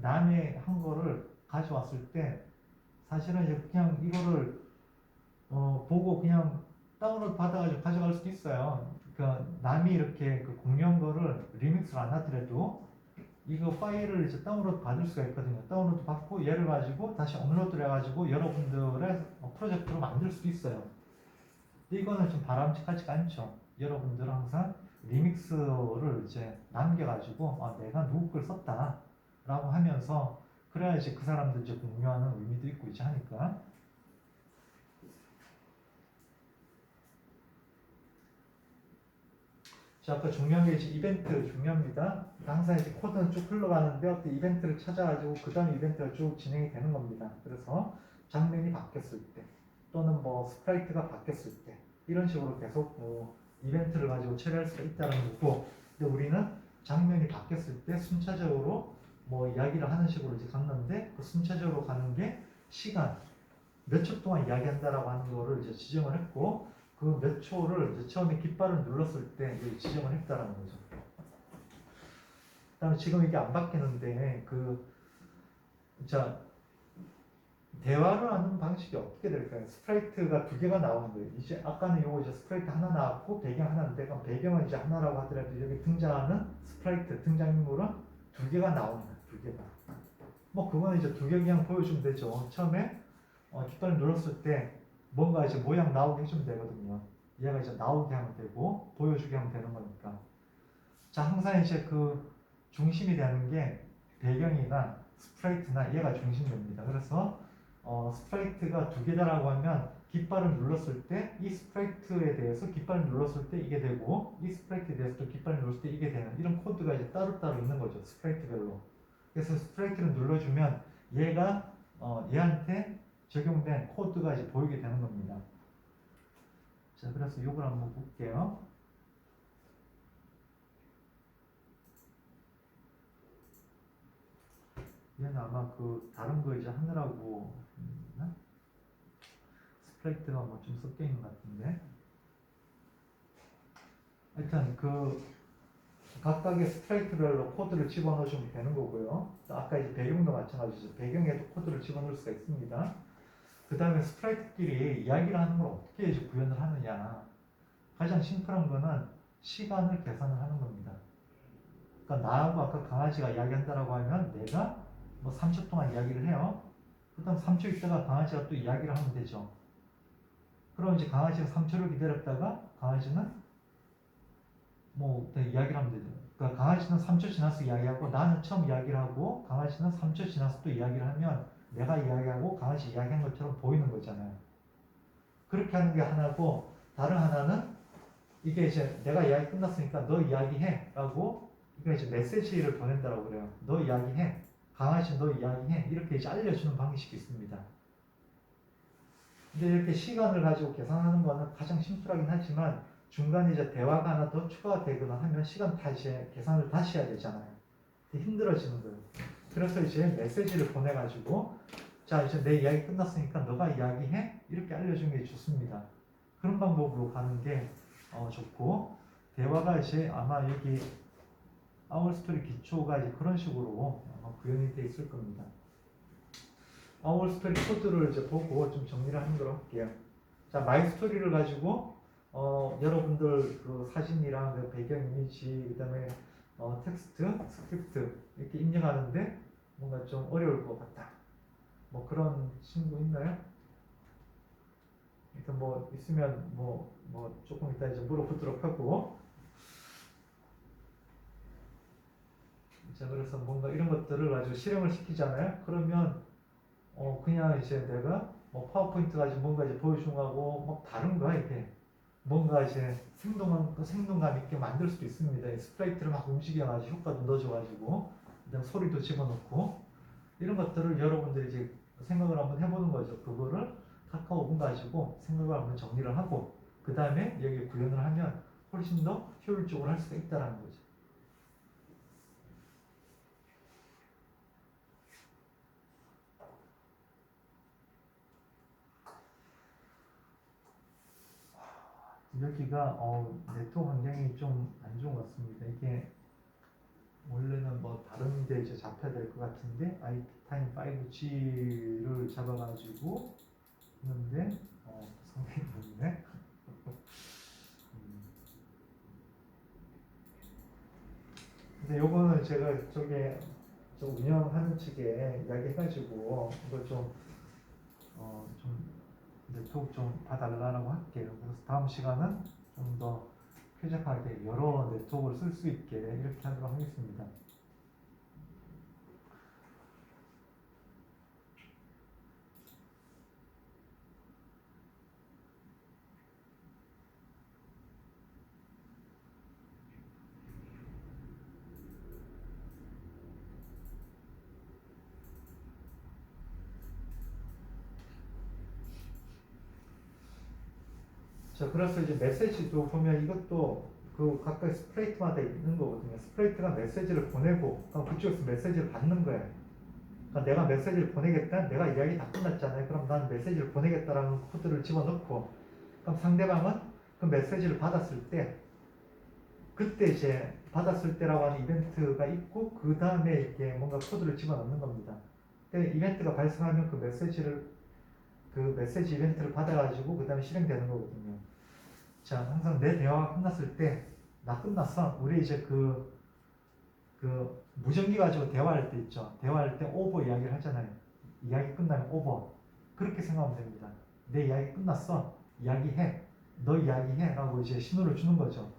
남의 한 거를 가져왔을 때 사실은 이제 그냥 이거를 보고 그냥 다운로드 받아가지고 가져갈 수도 있어요. 그러니까 남이 이렇게 그 공유한 거를 리믹스를 안 하더라도 이거 파일을 이제 다운로드 받을 수가 있거든요. 다운로드 받고 얘를 가지고 다시 업로드를 해가지고 여러분들의 프로젝트로 만들 수도 있어요. 근데 이거는 좀 바람직하지가 않죠. 여러분들은 항상 리믹스를 이제 남겨가지고 내가 누구 걸 썼다라고 하면서 그래야지 그 사람들 이제 공유하는 의미도 있고 이제 하니까. 자, 아까 중요한 게 이제 이벤트 중요합니다. 항상 이제 코드는 쭉 흘러가는데 어떤 이벤트를 찾아가지고 그 다음 이벤트가 쭉 진행이 되는 겁니다. 그래서 장면이 바뀌었을 때 또는 뭐 스프라이트가 바뀌었을 때 이런 식으로 계속 이벤트를 가지고 처리할 수가 있다는 거고, 근데 우리는 장면이 바뀌었을 때 순차적으로 뭐 이야기를 하는 식으로 이제 갔는데 그 순차적으로 가는 게 시간 몇 초 동안 이야기한다라고 하는 거를 이제 지정을 했고 그 몇 초를 이제 처음에 깃발을 눌렀을 때 지정을 했다라는 거죠. 그다음에 지금 이게 안 바뀌는데 자 대화를 하는 방식이 어떻게 될까요? 스프라이트가 두 개가 나오는 거예요. 이제 아까는 요거 이제 스프라이트 하나 나왔고 배경 하나인데 그럼 배경은 이제 하나라고 하더라도 여기 등장하는 스프라이트 등장인물은 두 개가 나옵니다. 두 개가. 뭐 그거는 이제 두 개 그냥 보여주면 되죠. 처음에 깃발을 눌렀을 때 뭔가 이제 모양 나오게 해주면 되거든요. 얘가 이제 나오게 하면 되고 보여주게 하면 되는 거니까. 자, 항상 이제 그 중심이 되는 게 배경이나 스프라이트나 얘가 중심됩니다. 그래서 스프라이트가 두 개다라고 하면 깃발을 눌렀을 때 이 스프레이트에 대해서 깃발을 눌렀을 때 이게 되고 이 스프레이트에 대해서 또 깃발을 눌렀을 때 이게 되는 이런 코드가 이제 따로따로 있는 거죠. 스프레이트별로. 그래서 스프레이트를 눌러주면 얘가 얘한테 적용된 코드가 이제 보이게 되는 겁니다. 자, 그래서 이걸 한번 볼게요. 얘는 아마 그 다른 거 이제 하느라고 스프레이트가 뭐 좀 섞여 있는 것 같은데. 하여튼 그 각각의 스프레이트별로 코드를 집어넣으시면 되는 거고요. 아까 이제 배경도 마찬가지죠. 배경에도 코드를 집어넣을 수가 있습니다. 그 다음에 스프레이트끼리 이야기를 하는 걸 어떻게 이제 구현을 하느냐. 가장 심플한 거는 시간을 계산을 하는 겁니다. 그러니까 나하고 아까 강아지가 이야기한다라고 하면 내가 뭐 3초 동안 이야기를 해요. 그 다음 3초 있다가 강아지가 또 이야기를 하면 되죠. 그럼 이제 강아지가 3초를 기다렸다가 강아지는 뭐 이야기를 하면 되죠. 그러니까 강아지는 3초 지나서 이야기하고 나는 처음 이야기를 하고 강아지는 3초 지나서 또 이야기를 하면 내가 이야기하고 강아지 이야기한 것처럼 보이는 거잖아요. 그렇게 하는 게 하나고 다른 하나는 이게 이제 내가 이야기 끝났으니까 너 이야기해 라고 이게 이제 메시지를 보낸다라고 그래요. 너 이야기해. 강아지 너 이야기해. 이렇게 이제 알려주는 방식이 있습니다. 근데 이렇게 시간을 가지고 계산하는 거는 가장 심플하긴 하지만 중간에 이제 대화가 하나 더 추가가 되거나 하면 시간 다시 계산을 다시 해야 되잖아요. 힘들어지는 거예요. 그래서 이제 메시지를 보내가지고 자 이제 내 이야기 끝났으니까 너가 이야기해 이렇게 알려주는 게 좋습니다. 그런 방법으로 가는 게 좋고 대화가 이제 아마 여기 아울스토리 기초가 이제 그런 식으로 구현이 돼 있을 겁니다. 아울스토리 코드를 이제 보고 좀 정리를 하는 걸로 할게요. 자 마이스토리를 가지고 여러분들 그 사진이랑 그 배경 이미지 그다음에 텍스트, 스크립트 이렇게 입력하는데 뭔가 좀 어려울 것 같다. 뭐 그런 친구 있나요? 일단 뭐 있으면 뭐 조금 이따 이제 물어보도록 하고. 자 그래서 뭔가 이런 것들을 가지고 실행을 시키잖아요. 그러면 그냥 이제 내가 뭐 파워포인트 가지고 뭔가 이제 보여주는 거하고 뭐 다른 거야 이게. 뭔가 이제 생동감 있게 만들 수도 있습니다. 스프레이트를 막 움직여가지고 효과도 넣어줘가지고 그다음 소리도 집어넣고 이런 것들을 여러분들이 이제 생각을 한번 해보는 거죠. 그거를 카카오분 가지고 생각을 한번 정리를 하고 그 다음에 여기 구현을 하면 훨씬 더 효율적으로 할 수가 있다는 거죠. 여기가 네트워크 환경이 좀 안 좋은 것 같습니다. 이게 원래는 뭐 다른 데 이제 잡혀야 될 것 같은데 IP 타임 5G를 잡아가지고 했는데 상당히 좋네. 근데 요거는 제가 저게 저 운영하는 측에 이야기해가지고 이거 좀 네트워크 좀 봐달라고 할게요. 그래서 다음 시간은 좀 더 쾌적하게 여러 네트워크를 쓸 수 있게 이렇게 하도록 하겠습니다. 자, 그래서 이제 메시지도 보면 이것도 그 각각 스프레이트마다 있는 거거든요. 스프레이트가 메시지를 보내고 그럼 그쪽에서 메시지를 받는 거예요. 그러니까 내가 메시지를 보내겠다. 내가 이야기 다 끝났잖아요. 그럼 난 메시지를 보내겠다라는 코드를 집어넣고 그럼 상대방은 그 메시지를 받았을 때 그때 이제 받았을 때라고 하는 이벤트가 있고 그 다음에 이렇게 뭔가 코드를 집어넣는 겁니다. 근데 이벤트가 발생하면 그 메시지 이벤트를 받아가지고 그 다음에 실행되는 거거든요. 자, 항상 내 대화가 끝났을 때, 나 끝났어. 우리 이제 그 무전기 가지고 대화할 때 있죠. 대화할 때 오버 이야기를 하잖아요. 이야기 끝나면 오버. 그렇게 생각하면 됩니다. 내 이야기 끝났어. 이야기해. 너 이야기해. 라고 이제 신호를 주는 거죠.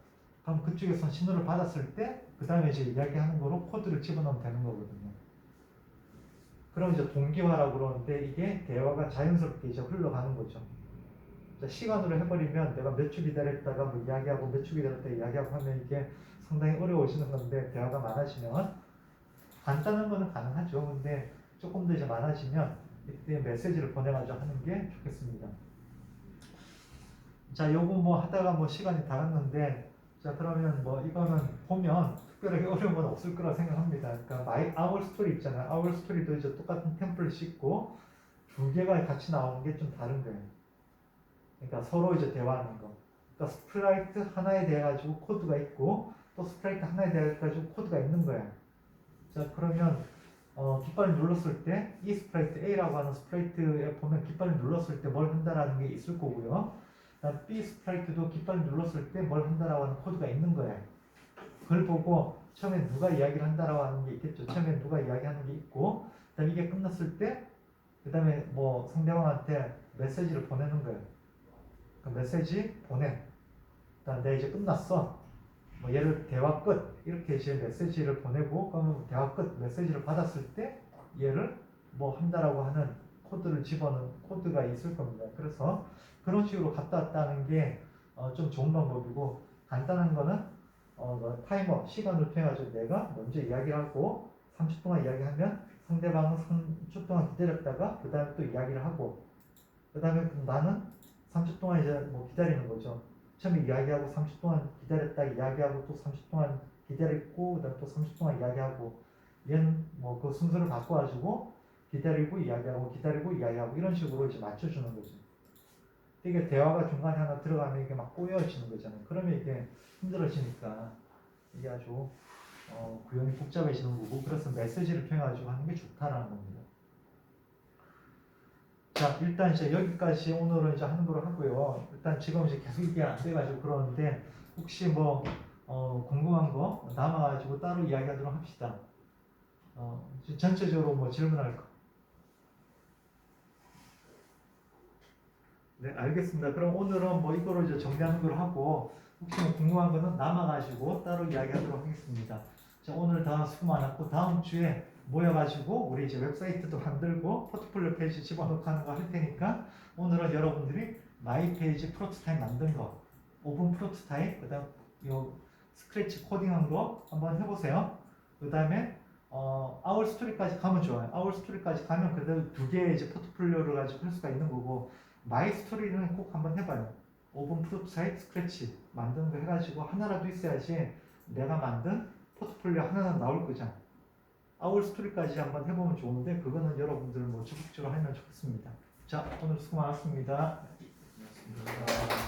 그럼 그쪽에서 신호를 받았을 때, 그 다음에 이제 이야기하는 거로 코드를 집어넣으면 되는 거거든요. 그럼 이제 동기화라고 그러는데 이게 대화가 자연스럽게 이제 흘러가는 거죠. 자, 시간으로 해버리면 내가 몇 주 기다렸다가 뭐 이야기하고 몇 주 기다렸다 이야기하고 하면 이게 상당히 어려워지는 건데 대화가 많아지면 간단한 거는 가능하죠. 근데 조금 더 이제 많아지면 이때 메시지를 보내가지고 하는 게 좋겠습니다. 자, 요거 뭐 하다가 뭐 시간이 다 갔는데, 자, 그러면 뭐 이거는 보면 특별하게 어려운 건 없을 거라 생각합니다. 그러니까 our story 있잖아요. our story도 이제 똑같은 템플릿이 있고 두 개가 같이 나오는 게 좀 다른 거예요. 그러니까 서로 이제 대화하는 거. 그러니까 스프라이트 하나에 대해 가지고 코드가 있고 또 스프라이트 하나에 대해 가지고 코드가 있는 거예요. 자, 그러면 깃발을 눌렀을 때 이 스프라이트 A라고 하는 스프라이트에 보면 깃발을 눌렀을 때 뭘 한다라는 게 있을 거고요. B 스프라이트도 깃발을 눌렀을 때 뭘 한다라고 하는 코드가 있는 거예요. 그걸 보고 처음에 누가 이야기를 한다라고 하는 게 있겠죠. 처음에 누가 이야기하는 게 있고 그다음에 이게 끝났을 때 그다음에 뭐 상대방한테 메시지를 보내는 거예요. 그 메시지 보내. 그다음 내가 이제 끝났어. 뭐 예를 대화 끝 이렇게 이제 메시지를 보내고 그러면 대화 끝 메시지를 받았을 때 얘를 뭐 한다라고 하는 코드를 집어넣은 코드가 있을 겁니다. 그래서 그런 식으로 갔다 왔다 하는 게 좀 좋은 방법이고 간단한 거는 뭐 타이머 시간을 통해 가지고 내가 먼저 이야기를 하고 30초 동안 이야기하면 상대방은 3초 동안 기다렸다가 그 다음에 또 이야기를 하고 그 다음에 나는 30초 동안 이제 뭐 기다리는 거죠. 처음에 이야기하고 30초 동안 기다렸다 이야기하고 또 30초 동안 기다렸고 그다음 또 30초 동안 이야기하고 얘는 뭐 그 순서를 바꿔가지고 기다리고 이야기하고 기다리고 이야기하고 이런 식으로 이제 맞춰주는 거죠. 이게 대화가 중간에 하나 들어가면 이게 막 꼬여지는 거잖아요. 그러면 이게 힘들어지니까 이게 아주 구현이 복잡해지는 거고 그래서 메시지를 통해 가지고 하는 게 좋다라는 겁니다. 자, 일단 이제 여기까지 오늘은 이제 하는 걸로 하고요. 일단 지금 이제 계속 이게 안 돼가지고 그러는데 혹시 뭐 궁금한 거 남아가지고 따로 이야기하도록 합시다. 전체적으로 뭐 질문할 거. 네, 알겠습니다. 그럼 오늘은 뭐 이거로 이제 정리하는 걸로 하고 혹시 뭐 궁금한 거는 남아가지고 따로 이야기하도록 하겠습니다. 자, 오늘 다 수고 많았고 다음 주에 모여가지고 우리 이제 웹사이트도 만들고 포트폴리오 페이지 집어넣고 하는 거 할 테니까 오늘은 여러분들이 마이 페이지 프로토타입 만든 거, 오픈 프로토타입, 그다음 요 스크래치 코딩한 거 한번 해보세요. 그다음에 아울 스토리까지 가면 좋아요. 아울 스토리까지 가면 그대로 두 개의 이제 포트폴리오를 가지고 할 수가 있는 거고 마이 스토리는 꼭 한번 해봐요. 오픈 프로토타입 스크래치 만드는 거 해가지고 하나라도 있어야지 내가 만든 포트폴리오 하나는 나올 거잖아. 아울 스토리까지 한번 해보면 좋은데 그거는 여러분들 뭐 적극적으로 하면 좋겠습니다. 자, 오늘 수고 많았습니다. 고맙습니다.